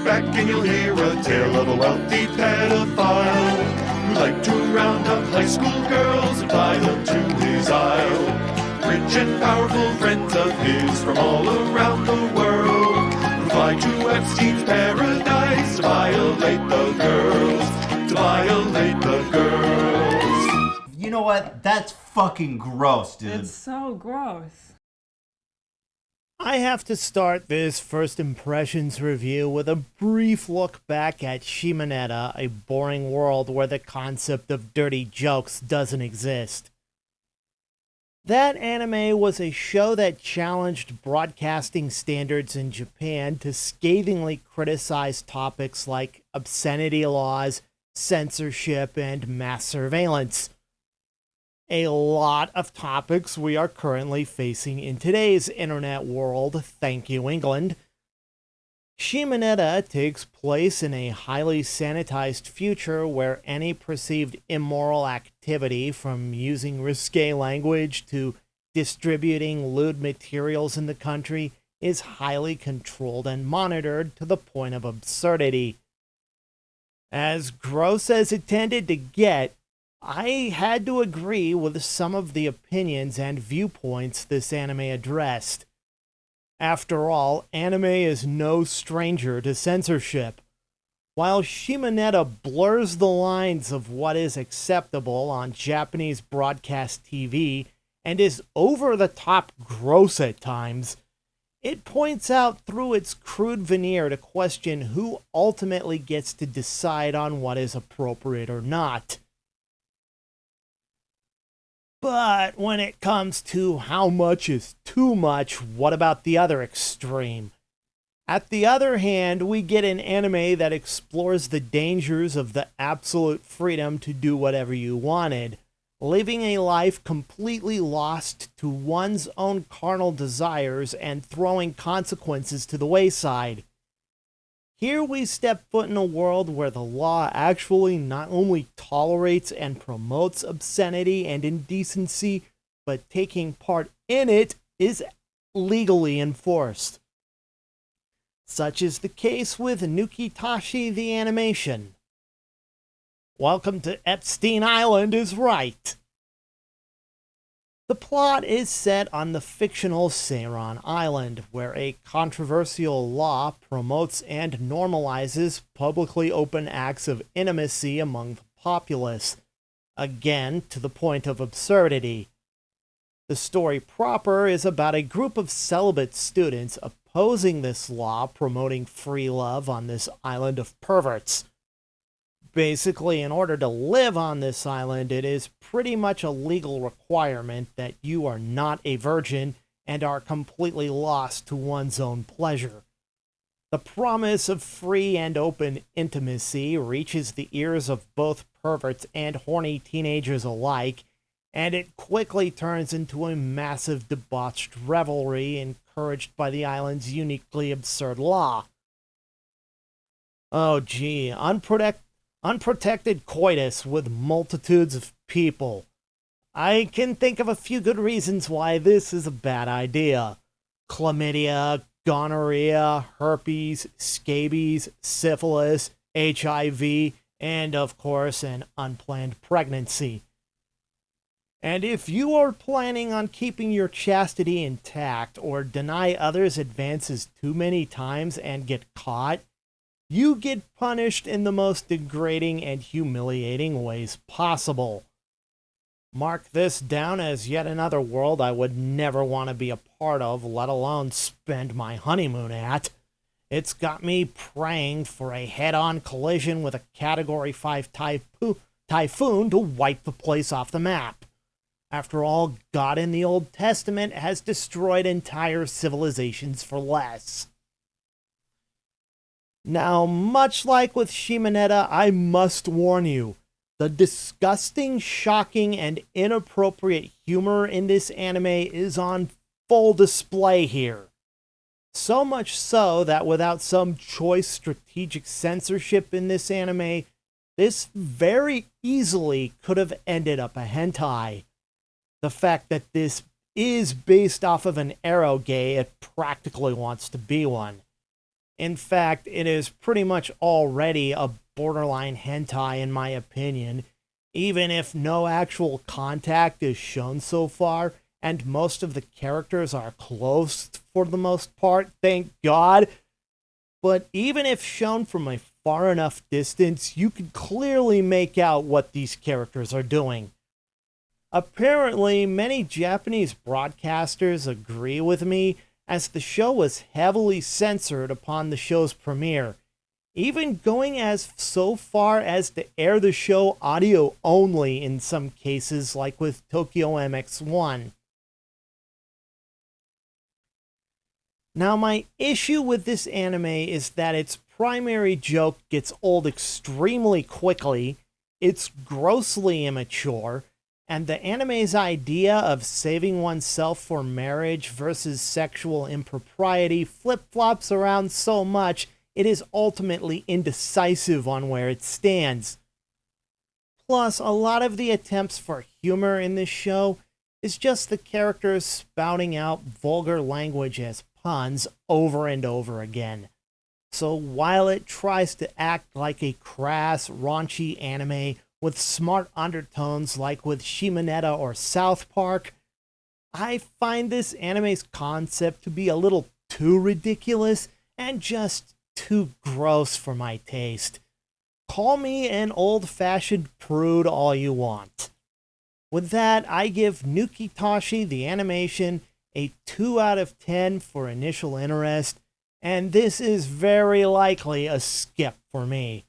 back and you'll hear a tale of a wealthy pedophile who liked to round up high school girls and tie them to his aisle. Rich and powerful friends of his from all around the world who fly to Epstein's paradise to violate the girls, to violate the girls. You know what? That's fucking gross, dude. It's so gross. I have to start this first impressions review with a brief look back at Shimoneta, a boring world where the concept of dirty jokes doesn't exist. That anime was a show that challenged broadcasting standards in Japan to scathingly criticize topics like obscenity laws, censorship, and mass surveillance. A lot of topics we are currently facing in today's internet world, thank you England. Shimoneta takes place in a highly sanitized future where any perceived immoral activity, from using risque language to distributing lewd materials in the country, is highly controlled and monitored to the point of absurdity. As gross as it tended to get, I had to agree with some of the opinions and viewpoints this anime addressed. After all, anime is no stranger to censorship. While Shimoneta blurs the lines of what is acceptable on Japanese broadcast TV and is over-the-top gross at times, it points out through its crude veneer to question who ultimately gets to decide on what is appropriate or not. But when it comes to how much is too much, what about the other extreme? At the other hand, we get an anime that explores the dangers of the absolute freedom to do whatever you wanted, living a life completely lost to one's own carnal desires and throwing consequences to the wayside. Here we step foot in a world where the law actually not only tolerates and promotes obscenity and indecency, but taking part in it is legally enforced. Such is the case with Nukitashi the animation. Welcome to Epstein Island is right. The plot is set on the fictional Seiron Island, where a controversial law promotes and normalizes publicly open acts of intimacy among the populace, again to the point of absurdity. The story proper is about a group of celibate students opposing this law promoting free love on this island of perverts. Basically, in order to live on this island, it is pretty much a legal requirement that you are not a virgin and are completely lost to one's own pleasure. The promise of free and open intimacy reaches the ears of both perverts and horny teenagers alike, and it quickly turns into a massive debauched revelry encouraged by the island's uniquely absurd law. Oh gee, unprotected coitus with multitudes of people. I can think of a few good reasons why this is a bad idea. Chlamydia, gonorrhea, herpes, scabies, syphilis, HIV, and of course an unplanned pregnancy. And if you are planning on keeping your chastity intact or deny others advances too many times and get caught, you get punished in the most degrading and humiliating ways possible. Mark this down as yet another world I would never want to be a part of, let alone spend my honeymoon at. It's got me praying for a head-on collision with a Category 5 typhoon to wipe the place off the map. After all, God in the Old Testament has destroyed entire civilizations for less. Now, much like with Shimoneta, I must warn you, the disgusting, shocking, and inappropriate humor in this anime is on full display here. So much so that without some choice strategic censorship in this anime, this very easily could have ended up a hentai. The fact that this is based off of an eroge, it practically wants to be one. In fact, it is pretty much already a borderline hentai in my opinion, even if no actual contact is shown so far, and most of the characters are clothed for the most part, thank God. But even if shown from a far enough distance, you can clearly make out what these characters are doing. Apparently, many Japanese broadcasters agree with me, as the show was heavily censored upon the show's premiere, even going as so far as to air the show audio only in some cases, like with Tokyo MX1. Now, my issue with this anime is that its primary joke gets old extremely quickly, it's grossly immature, and the anime's idea of saving oneself for marriage versus sexual impropriety flip-flops around so much it is ultimately indecisive on where it stands. Plus, a lot of the attempts for humor in this show is just the characters spouting out vulgar language as puns over and over again. So while it tries to act like a crass, raunchy anime with smart undertones like with Shimonetta or South Park, I find this anime's concept to be a little too ridiculous and just too gross for my taste. Call me an old-fashioned prude all you want. With that, I give Nukitashi the animation a 2 out of 10 for initial interest, and this is very likely a skip for me.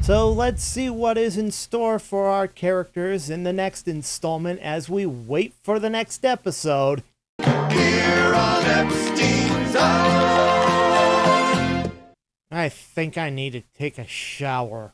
So let's see what is in store for our characters in the next installment as we wait for the next episode. Here on Epstein's Island. I think I need to take a shower.